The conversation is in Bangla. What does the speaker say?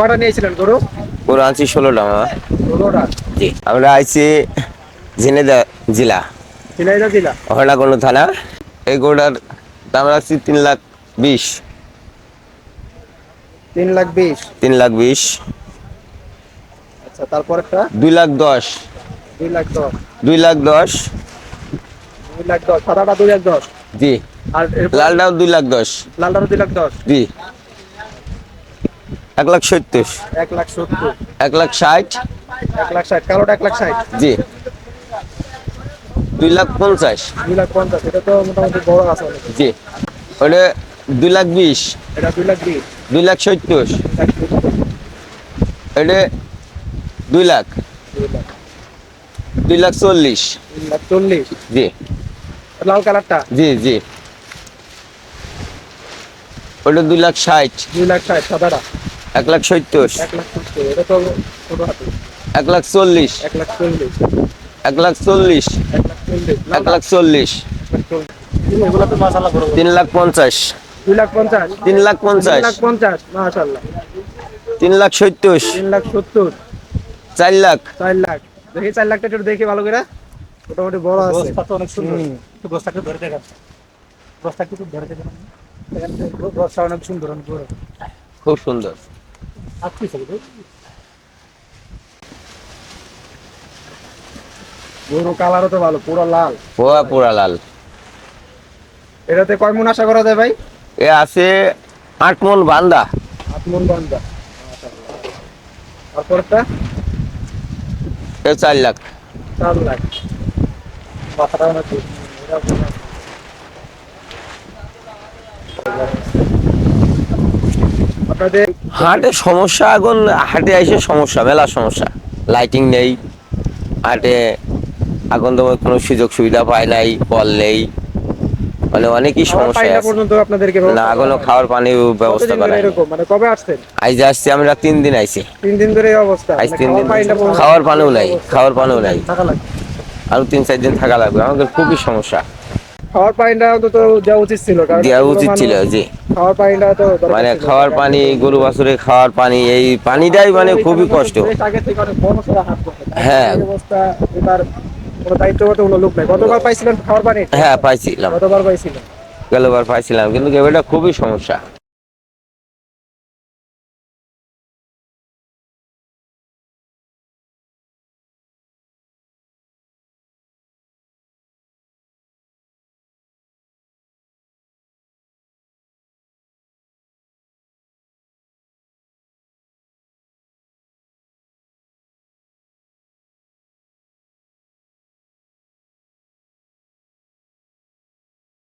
কটা নিয়েছিলেন গরু? গরু আনছি 16টা মামা। 16টা। জি, আমরা আইছি ঝিনাইদহ জেলা, ঝিনাইদহ জেলা। হরনাকুন্ড থানা। এই গরুটার দাম রাখছি 3,20,000। 3,20,000। 3,20,000। আচ্ছা, তারপরেরটা? 2,10,000। 2,10,000। 2,10,000। 2,10,000, সাদাটা 2,10,000। জি, আর এরপর লালটাও 2,10,000। লালটারও 2,10,000। জি, 1,70,000। 1,70,000। 1,60,000। 1,60,000, কালোটা 1,60,000। জি, 2,50,000। 2,50,000, এটা তো মোটামুটি বড় আছে অনেক। জি, ওটা 2,20,000। এটা 2,20,000। 2,70,000। 2,70,000। এটা 2,00,000। 2,00,000। 2,40,000। 3,40,000। জি, লাল কালারটা? জি, জি, ওটা 2,60,000। 2,60,000, সাদাটা? 1,70,000। 1,70,000, এটা তো ছোট হাতি। 1,40,000। 1,40,000। 1,40,000। 1,40,000, লালটা? 1,40,000। 1,40,000। এগুলো তো মাশাআল্লাহ বড় বড়। 3,50,000। 2,50,000। 3,50,000। 3,50,000, মাশাআল্লাহ। 3,70,000। 3,70,000। 4,00,000। 4,00,000। দেখি 4,00,000টা একটু দেখি ভালো করে। মোটামুটি বড় আছে। গোছটা তো অনেক সুন্দর। হুম। একটু গোছটা একটু ধরে দেখান। গোছটা একটু ধরে দেখান। দেখেন তো, গোছটা অনেক সুন্দর, অনেক বড়। খুব সুন্দর। আপনি সব গরু কালারও তো ভালো, পুরো লাল। পোয়া পোড়া লাল। এটাতে কয় মণ আশা করা যায় ভাই? এ আছে 8 মণ বান্দা। 8 মণ বান্ধা। মাশাআল্লাহ। তারপরটা? এ 4,00,000। 4,00,000। মাথাটা অনেক বড়। এটা বড়। আপনাদের হাটে সমস্যা, এখন হাটে এসে সমস্যা, মেলা সমস্যা। লাইটিং নেই হাটে, এখন তো কোনো সুযোগ সুবিধা পায় নাই, কল নেই, মানে অনেকই খাওয়ার সমস্যা পানিটা আছে। পর্যন্ত আপনাদেরকে না, ব্যবস্থা করা এখনো হয় না। খাওয়ার পানির ব্যবস্থা কতদিন ধরে করায়নি। এরকম, মানে কবে আসছেন? আইজ আসছি আমরা 3 দিন আইছি। 3 দিন ধরে এই অবস্থা, আজ মানে 3 খাওয়ার দিন, পানিটা পর্যন্ত খাওয়ার পানিও এই নাই, অবস্থা। খাওয়ার পানিও নাই। টাকা লাগে। আরো 3-4 দিন থাকা লাগবে, আমাদের খুবই সমস্যা। খাওয়ার পানিটা অন্তত দেওয়া উচিত ছিল, কারণ দেওয়া এতগুলো উচিত ছিল, মানুষ। জি। খাওয়ার পানিটা তো দরকার মানে ছিল। খাওয়ার পানি, গরু বাছুরের খাওয়ার পানি, এই পানিটাই মানে খুবই কষ্ট। বেশ আগে থেকে অনেক বড় সড়ো হাত করতেন, এখন হ্যাঁ, এই অবস্থা। এবার কোনো দায়িত্বগত কোনো লোক নাই। গতবার পাইছিলেন খাওয়ার পানি? হ্যাঁ পাইছিলাম, গতবার পাইছিলেন। গেলবার পাইছিলাম, কিন্তু এটা খুবই সমস্যা।